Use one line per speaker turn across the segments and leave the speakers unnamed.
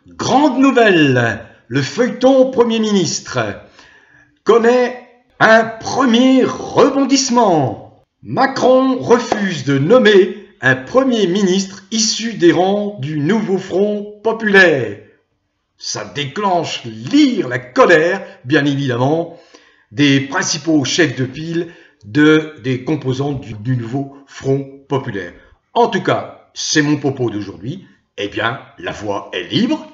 Grande nouvelle, le feuilleton Premier ministre connaît un premier rebondissement. Macron refuse de nommer un Premier ministre issu des rangs du nouveau Front populaire. Ça déclenche l'ire, la colère, bien évidemment, des principaux chefs de file des composants du nouveau Front populaire. En tout cas, c'est mon propos d'aujourd'hui. Eh bien, la voie est libre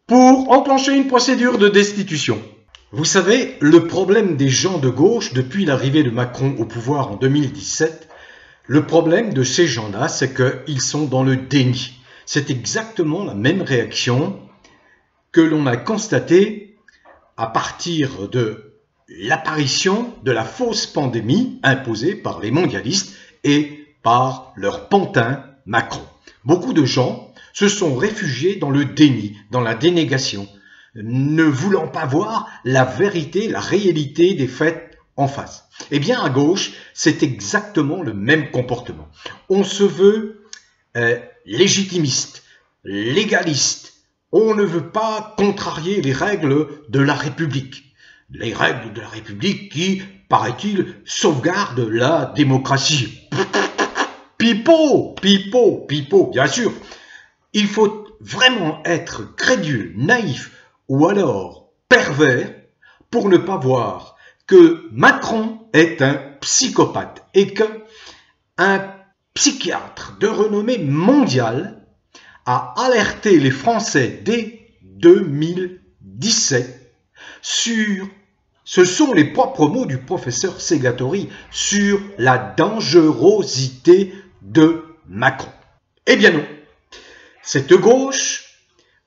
pour enclencher une procédure de destitution. Vous savez, le problème des gens de gauche depuis l'arrivée de Macron au pouvoir en 2017, le problème de ces gens-là, c'est qu'ils sont dans le déni. C'est exactement la même réaction que l'on a constatée à partir de l'apparition de la fausse pandémie imposée par les mondialistes et par leur pantin Macron. Beaucoup de gens se sont réfugiés dans le déni, dans la dénégation, ne voulant pas voir la vérité, la réalité des faits en face. Eh bien, à gauche, c'est exactement le même comportement. On se veut légitimiste, légaliste. On ne veut pas contrarier les règles de la République. Les règles de la République qui, paraît-il, sauvegardent la démocratie. Pipeau, pipeau, pipeau, bien sûr. Il faut vraiment être crédule, naïf ou alors pervers pour ne pas voir que Macron est un psychopathe et qu'un psychiatre de renommée mondiale a alerté les Français dès 2017 sur, ce sont les propres mots du professeur Segatori, sur la dangerosité de Macron. Eh bien non, cette gauche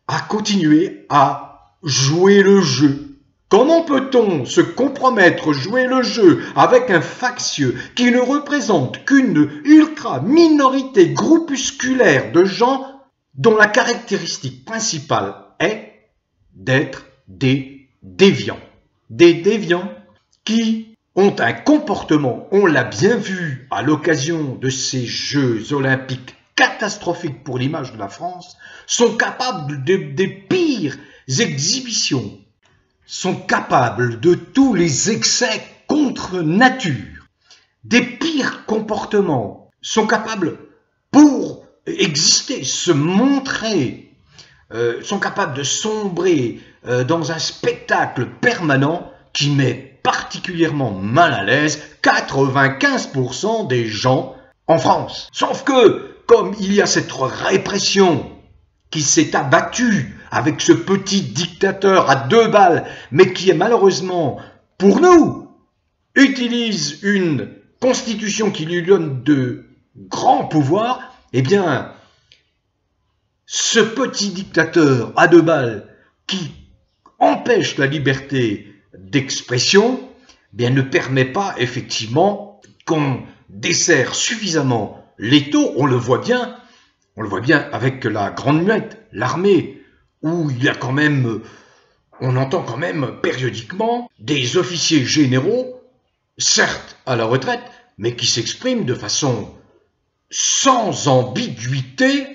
a continué à jouer le jeu. Comment peut-on se compromettre, jouer le jeu avec un factieux qui ne représente qu'une ultra-minorité groupusculaire de gens dont la caractéristique principale est d'être des déviants. Des déviants qui ont un comportement, on l'a bien vu à l'occasion de ces Jeux olympiques catastrophiques pour l'image de la France, sont capables des pires exhibitions, sont capables de tous les excès contre nature, des pires comportements, sont capables pour exister, se montrer, sont capables de sombrer dans un spectacle permanent qui met particulièrement mal à l'aise 95% des gens en France. Sauf que, comme il y a cette répression qui s'est abattue avec ce petit dictateur à 2 balles, mais qui est malheureusement, pour nous, utilise une constitution qui lui donne de grands pouvoirs, eh bien, ce petit dictateur à 2 balles qui empêche la liberté d'expression, eh bien, ne permet pas effectivement qu'on dessert suffisamment l'étau. On le voit bien avec la Grande Muette, l'armée, où il y a quand même, on entend quand même périodiquement des officiers généraux, certes à la retraite, mais qui s'expriment de façon sans ambiguïté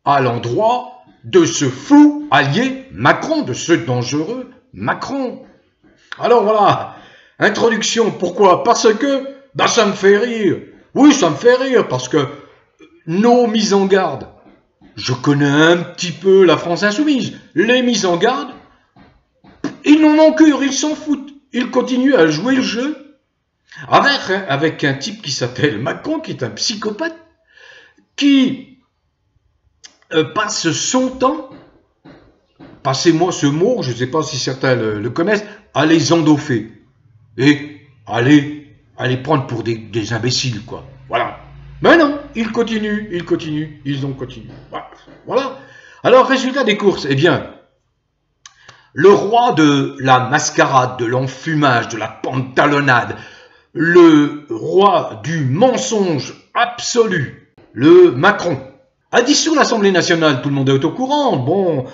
à l'endroit de ce fou allié Macron, de ce dangereux Macron. Alors voilà, introduction, pourquoi? Parce que, ça me fait rire. Oui, ça me fait rire, parce que nos mises en garde, je connais un petit peu la France insoumise, les mises en garde, ils n'en ont cure, ils s'en foutent, ils continuent à jouer le jeu avec un type qui s'appelle Macron, qui est un psychopathe, qui passe son temps, passez-moi ce mot, je ne sais pas si certains le connaissent, à les endoffer et à les prendre pour des imbéciles, quoi. Voilà. Mais non, ils ont continué. Voilà. Alors, résultat des courses, eh bien, le roi de la mascarade, de l'enfumage, de la pantalonnade, le roi du mensonge absolu, le Macron, a dissous l'Assemblée nationale. Tout le monde est au courant. Bon,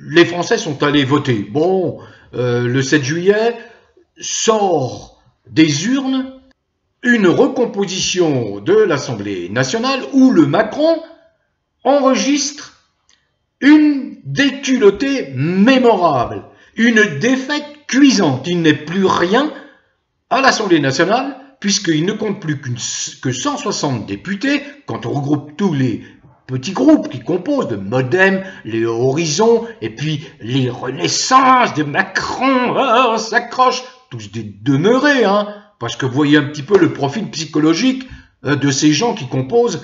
les Français sont allés voter. Bon, le 7 juillet, sort des urnes une recomposition de l'Assemblée nationale où le Macron enregistre une déculotté mémorable, une défaite cuisante. Il n'est plus rien à l'Assemblée nationale, puisqu'il ne compte plus que 160 députés, quand on regroupe tous les petits groupes qui composent de Modem, les Horizons, et puis les Renaissances de Macron. Oh, on s'accroche, tous des demeurés, hein, parce que vous voyez un petit peu le profil psychologique de ces gens qui composent,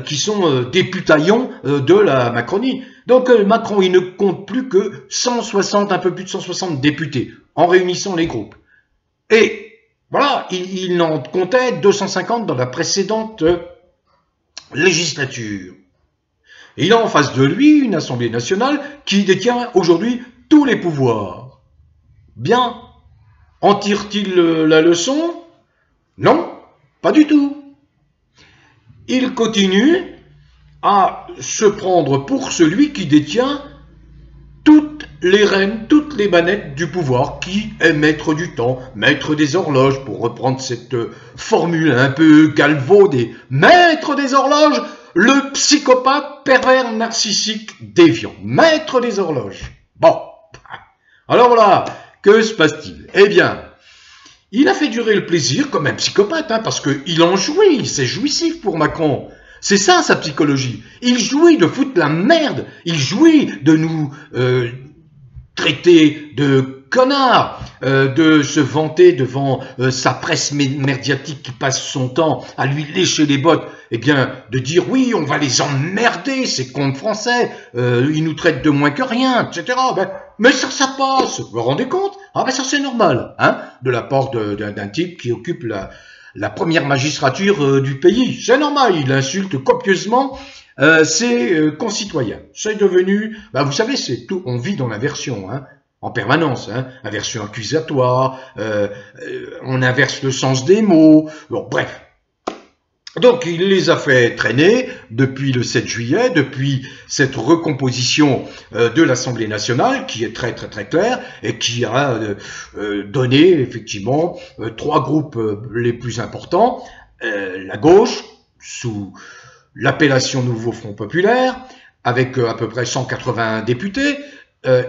qui sont des putaillons de la Macronie. Donc Macron, il ne compte plus que 160, un peu plus de 160 députés, en réunissant les groupes. Et voilà, il en comptait 250 dans la précédente législature. Et il a en face de lui une Assemblée nationale qui détient aujourd'hui tous les pouvoirs. Bien, en tire-t-il la leçon? Non, pas du tout. Il continue à se prendre pour celui qui détient toutes les rênes, toutes les manettes du pouvoir, qui est maître du temps, maître des horloges, pour reprendre cette formule un peu galvaudée, maître des horloges, le psychopathe pervers narcissique déviant, maître des horloges. Bon, alors voilà, que se passe-t-il? Eh bien, il a fait durer le plaisir comme un psychopathe, hein, parce qu'il en jouit, c'est jouissif pour Macron. C'est ça sa psychologie. Il jouit de foutre la merde, il jouit de nous traiter de connards, de se vanter devant sa presse médiatique qui passe son temps à lui lécher les bottes, eh bien de dire oui, on va les emmerder, ces cons français, ils nous traitent de moins que rien, etc. Ben, mais ça passe, vous vous rendez compte? Ah ben ça c'est normal, hein, de la part d'un type qui occupe la première magistrature du pays. C'est normal, il insulte copieusement ses concitoyens. C'est devenu, ben vous savez, c'est tout, on vit dans l'inversion, hein, en permanence, hein, inversion accusatoire, on inverse le sens des mots, bon bref. Donc il les a fait traîner depuis le 7 juillet, depuis cette recomposition de l'Assemblée nationale qui est très claire et qui a donné effectivement trois groupes les plus importants, la gauche sous l'appellation Nouveau Front Populaire avec à peu près 180 députés,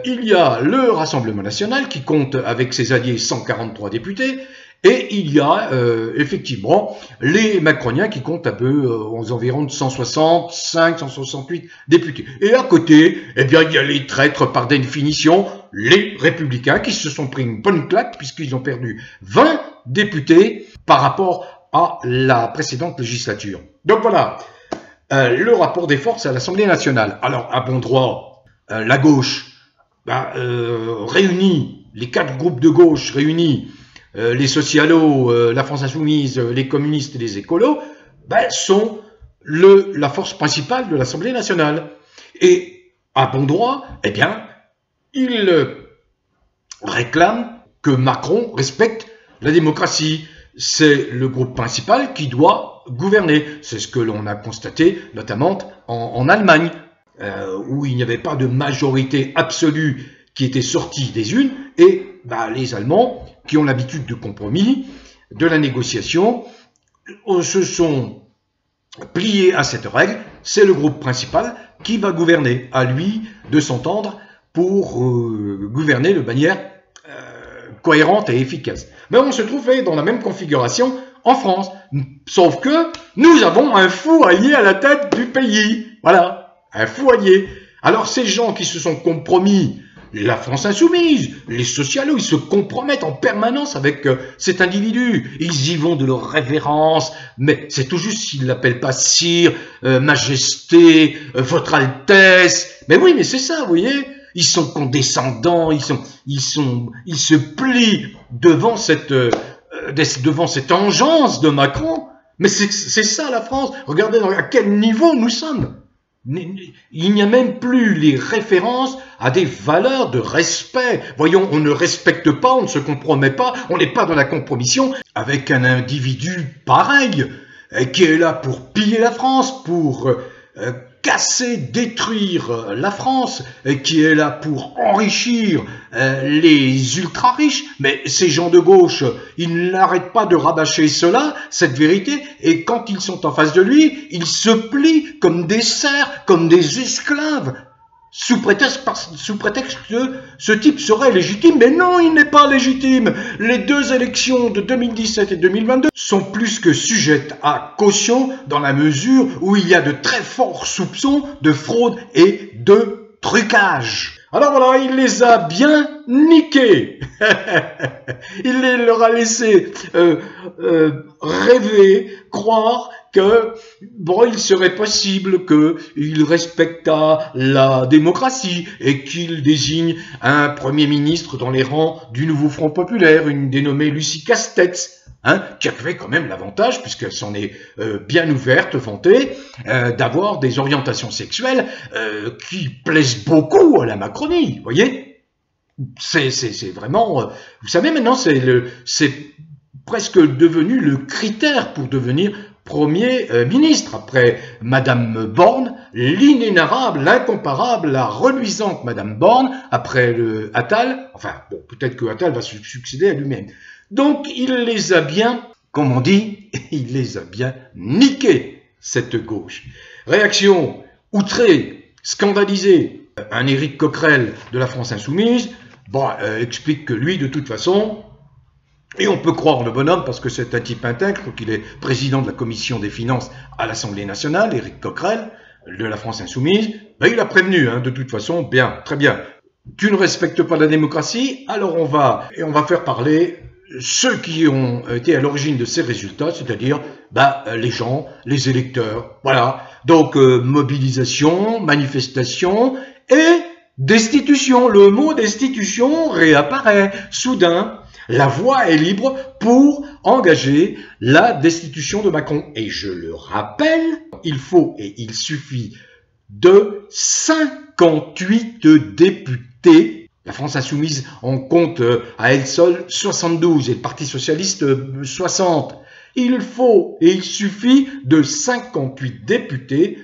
il y a le Rassemblement national qui compte avec ses alliés 143 députés. Et il y a effectivement les Macroniens qui comptent un peu aux environs de 165, 168 députés. Et à côté, eh bien, il y a les traîtres par définition, les Républicains qui se sont pris une bonne claque puisqu'ils ont perdu 20 députés par rapport à la précédente législature. Donc voilà, le rapport des forces à l'Assemblée nationale. Alors, à bon droit, la gauche réunit, les quatre groupes de gauche réunis, les socialos, la France insoumise, les communistes et les écolos, sont la force principale de l'Assemblée nationale. Et à bon droit, eh bien, ils réclament que Macron respecte la démocratie. C'est le groupe principal qui doit gouverner. C'est ce que l'on a constaté notamment en Allemagne, où il n'y avait pas de majorité absolue qui était sortie des urnes, et les Allemands, qui ont l'habitude du compromis, de la négociation, se sont pliés à cette règle. C'est le groupe principal qui va gouverner, à lui de s'entendre pour gouverner de manière cohérente et efficace. Mais on se trouvait dans la même configuration en France, sauf que nous avons un fou allié à la tête du pays. Voilà, un fou allié. Alors ces gens qui se sont compromis, la France insoumise, les socialos, ils se compromettent en permanence avec cet individu. Ils y vont de leur révérence, mais c'est tout juste s'ils l'appellent pas sire, majesté, votre Altesse. Mais oui, mais c'est ça, vous voyez. Ils sont condescendants, ils se plient devant cette engeance de Macron. Mais c'est ça la France. Regardez à quel niveau nous sommes. Il n'y a même plus les références à des valeurs de respect. Voyons, on ne respecte pas, on ne se compromet pas, on n'est pas dans la compromission avec un individu pareil, qui est là pour piller la France, pour casser, détruire la France, qui est là pour enrichir les ultra-riches. Mais ces gens de gauche, ils n'arrêtent pas de rabâcher cela, cette vérité, et quand ils sont en face de lui, ils se plient comme des serfs, comme des esclaves. sous prétexte que ce type serait légitime. Mais non, il n'est pas légitime. Les deux élections de 2017 et 2022 sont plus que sujettes à caution dans la mesure où il y a de très forts soupçons de fraude et de trucage. Alors voilà, il les a bien niqués. Il leur a laissé rêver, croire que bon, il serait possible qu'il respectât la démocratie et qu'il désigne un Premier ministre dans les rangs du nouveau Front populaire, une dénommée Lucie Castex, qui avait quand même l'avantage, puisqu'elle s'en est bien ouverte, vantée, d'avoir des orientations sexuelles qui plaisent beaucoup à la Macronie, vous voyez. C'est vraiment, vous savez, maintenant c'est presque devenu le critère pour devenir Premier ministre, après Madame Borne, l'inénarrable, l'incomparable, la reluisante Madame Borne, après le Attal, enfin, bon, peut-être que Attal va se succéder à lui-même. Donc, il les a bien, comme on dit, il les a bien niqués, cette gauche. Réaction outrée, scandalisée, un Éric Coquerel de la France Insoumise, bon, explique que lui, de toute façon, et on peut croire le bonhomme parce que c'est un type intègre, qu'il est président de la commission des finances à l'Assemblée nationale, Éric Coquerel, de la France Insoumise, ben il a prévenu, de toute façon, bien, très bien. Tu ne respectes pas la démocratie, alors on va faire parler ceux qui ont été à l'origine de ces résultats, c'est-à-dire les gens, les électeurs, voilà. Donc mobilisation, manifestation et destitution. Le mot destitution réapparaît soudain. La voie est libre pour engager la destitution de Macron. Et je le rappelle, il faut et il suffit de 58 députés. La France Insoumise en compte à elle seule 72 et le Parti Socialiste 60. Il faut et il suffit de 58 députés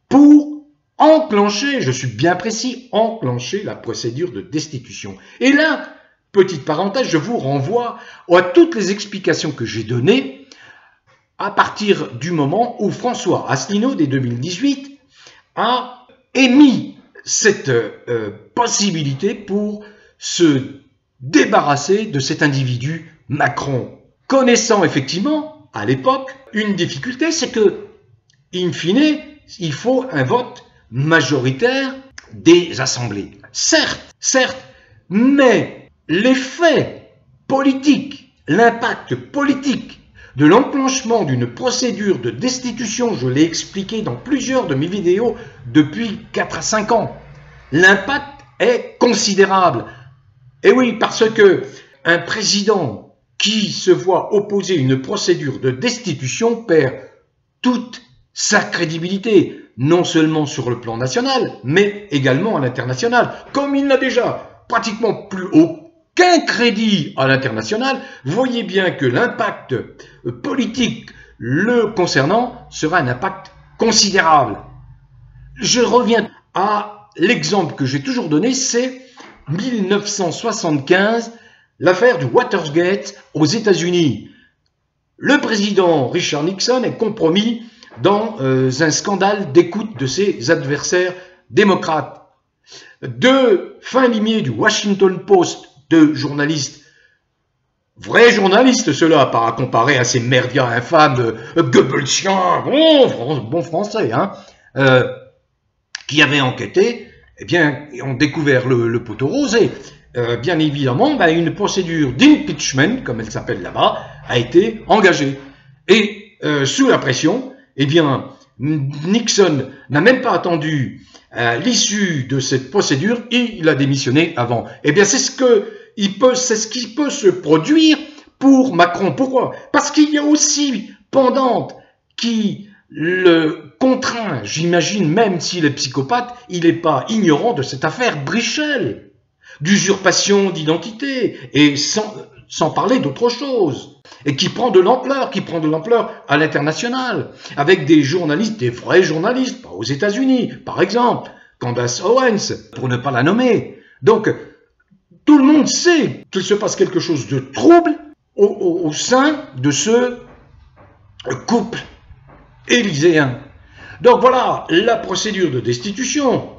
pour enclencher, je suis bien précis, enclencher la procédure de destitution. Et là, petite parenthèse, je vous renvoie à toutes les explications que j'ai données à partir du moment où François Asselineau, dès 2018, a émis cette possibilité pour se débarrasser de cet individu Macron. Connaissant effectivement, à l'époque, une difficulté, c'est que, in fine, il faut un vote majoritaire des assemblées. Certes, mais l'effet politique, l'impact politique de l'enclenchement d'une procédure de destitution, je l'ai expliqué dans plusieurs de mes vidéos depuis 4 à 5 ans, l'impact est considérable. Et oui, parce que un président qui se voit opposer une procédure de destitution perd toute sa crédibilité, non seulement sur le plan national, mais également à l'international, comme il n'a déjà pratiquement plus aucun crédit à l'international. Voyez bien que l'impact politique le concernant sera un impact considérable. Je reviens à l'exemple que j'ai toujours donné, c'est 1975, l'affaire du Watergate aux États-Unis. Le président Richard Nixon est compromis dans un scandale d'écoute de ses adversaires démocrates. Deux fins limiers du Washington Post, deux journalistes, vrais journalistes ceux-là, pas à comparer à ces merdias infâmes Goebbelsiens, bon français, qui avaient enquêté, eh bien, ont découvert le poteau rose et, bien évidemment, une procédure d'impeachment, comme elle s'appelle là-bas, a été engagée. Et sous la pression, eh bien, Nixon n'a même pas attendu l'issue de cette procédure, il a démissionné avant. Eh bien, c'est ce qui peut se produire pour Macron. Pourquoi? Parce qu'il y a aussi Pendante qui le contraint, j'imagine, même s'il est psychopathe, il n'est pas ignorant de cette affaire Brichel, d'usurpation d'identité, et sans parler d'autre chose, et qui prend de l'ampleur à l'international, avec des journalistes, des vrais journalistes, pas aux États-Unis, par exemple, Candace Owens, pour ne pas la nommer. Donc, tout le monde sait qu'il se passe quelque chose de trouble au sein de ce couple élyséen. Donc voilà, la procédure de destitution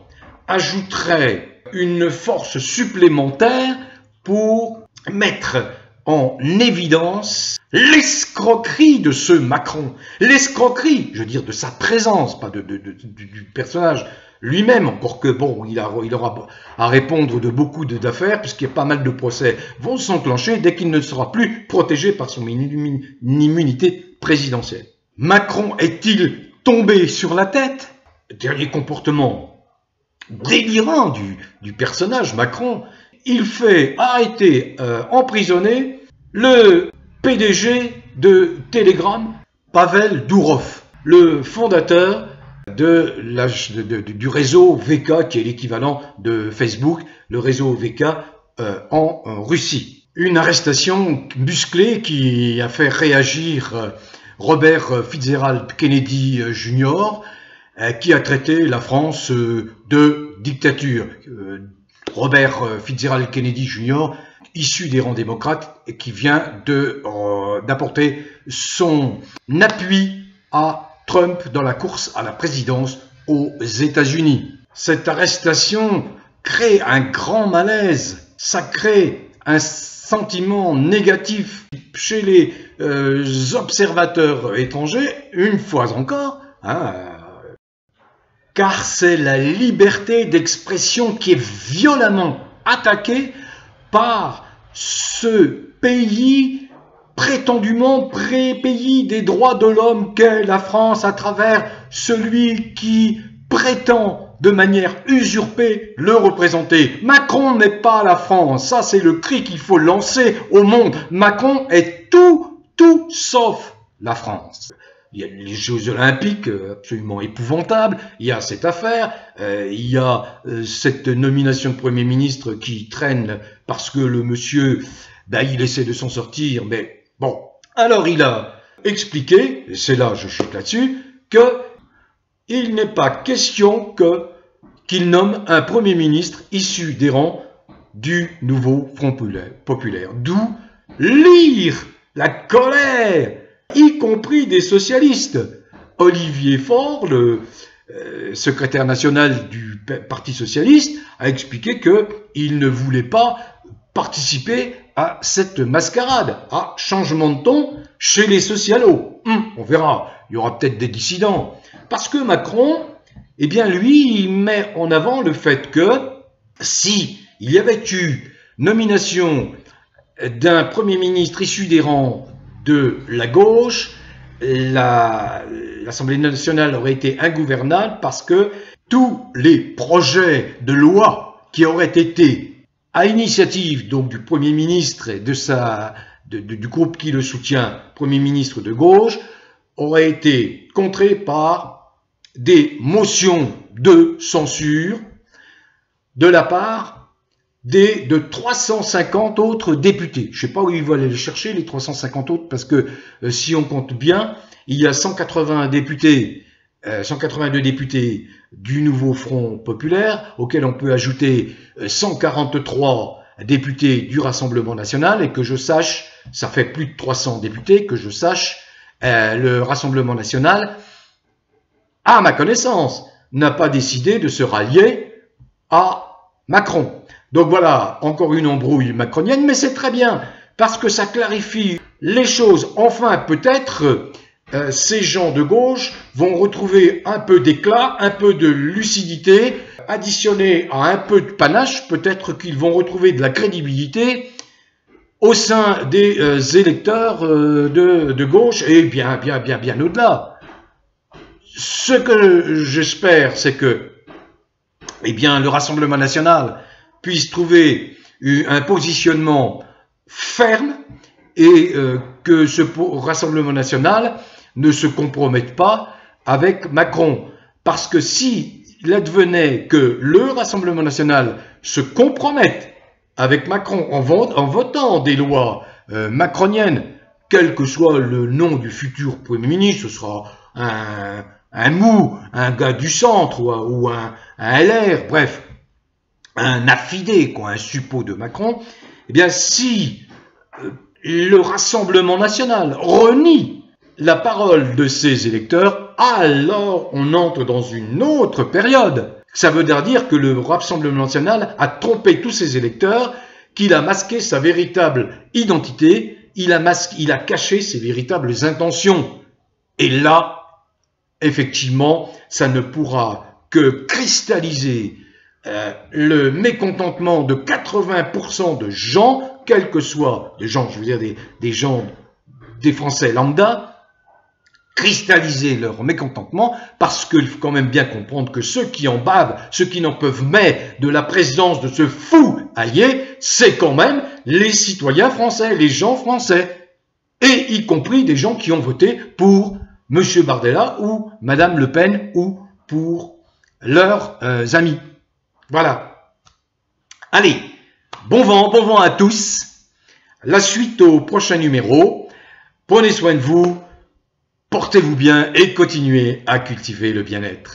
ajouterait une force supplémentaire pour mettre en évidence l'escroquerie de ce Macron. L'escroquerie, je veux dire, de sa présence, pas du personnage lui-même, encore que, bon, il aura à répondre de beaucoup d'affaires, puisqu'il y a pas mal de procès vont s'enclencher dès qu'il ne sera plus protégé par son immunité présidentielle. Macron est-il tombé sur la tête? Dernier comportement délirant du personnage Macron, il fait arrêter, emprisonner le PDG de Telegram, Pavel Durov, le fondateur du réseau VK, qui est l'équivalent de Facebook, le réseau VK en Russie. Une arrestation musclée qui a fait réagir Robert Fitzgerald Kennedy Jr., qui a traité la France de dictature. Robert Fitzgerald Kennedy Jr., issu des rangs démocrates, et qui vient d'apporter son appui à Trump dans la course à la présidence aux États-Unis. Cette arrestation crée un grand malaise, ça crée un sentiment négatif chez les observateurs étrangers, une fois encore, car c'est la liberté d'expression qui est violemment attaquée par ce pays prétendument pays des droits de l'homme qu'est la France à travers celui qui prétend de manière usurpée le représenter. Macron n'est pas la France, ça c'est le cri qu'il faut lancer au monde. Macron est tout sauf la France. Il y a les Jeux Olympiques absolument épouvantables, il y a cette affaire, il y a cette nomination de Premier ministre qui traîne parce que le monsieur, il essaie de s'en sortir, mais bon. Alors il a expliqué, et c'est là, je chute là-dessus, que il n'est pas question qu'il nomme un Premier ministre issu des rangs du nouveau Front populaire. D'où lire la colère, y compris des socialistes. Olivier Faure, le secrétaire national du Parti socialiste, a expliqué qu'il ne voulait pas participer à cette mascarade, à changement de ton chez les socialos. On verra, il y aura peut-être des dissidents. Parce que Macron, eh bien lui, il met en avant le fait que si il y avait eu nomination d'un Premier ministre issu des rangs de la gauche, l'Assemblée nationale aurait été ingouvernable parce que tous les projets de loi qui auraient été à initiative donc du Premier ministre et du groupe qui le soutient, Premier ministre de gauche, auraient été contrés par des motions de censure de la part de 350 autres députés. Je ne sais pas où ils vont aller les chercher, les 350 autres, parce que si on compte bien, il y a 182 députés du nouveau Front populaire, auxquels on peut ajouter 143 députés du Rassemblement national, et que je sache, ça fait plus de 300 députés, que je sache, le Rassemblement national, à ma connaissance, n'a pas décidé de se rallier à Macron. Donc voilà, encore une embrouille macronienne, mais c'est très bien, parce que ça clarifie les choses. Enfin, peut-être, ces gens de gauche vont retrouver un peu d'éclat, un peu de lucidité, additionné à un peu de panache, peut-être qu'ils vont retrouver de la crédibilité au sein des électeurs de gauche, et bien au-delà. Ce que j'espère, c'est que le Rassemblement national puisse trouver un positionnement ferme et que ce Rassemblement national ne se compromette pas avec Macron. Parce que s'il advenait que le Rassemblement national se compromette avec Macron en votant des lois macroniennes, quel que soit le nom du futur Premier ministre, ce sera un mou, un gars du centre ou un LR, bref, un affidé, un suppôt de Macron, eh bien si le Rassemblement national renie la parole de ses électeurs, alors on entre dans une autre période. Ça veut dire que le Rassemblement national a trompé tous ses électeurs, qu'il a masqué sa véritable identité, il a caché ses véritables intentions. Et là, effectivement, ça ne pourra que cristalliser le mécontentement de 80% de gens, quels que soient des gens, je veux dire des gens, des Français lambda, cristalliser leur mécontentement, parce qu'il faut quand même bien comprendre que ceux qui en bavent, ceux qui n'en peuvent mais de la présence de ce fou allié, c'est quand même les citoyens français, les gens français, et y compris des gens qui ont voté pour M. Bardella ou Mme Le Pen ou pour leurs amis. Voilà. Allez, bon vent à tous. La suite au prochain numéro. Prenez soin de vous. Portez-vous bien et continuez à cultiver le bien-être.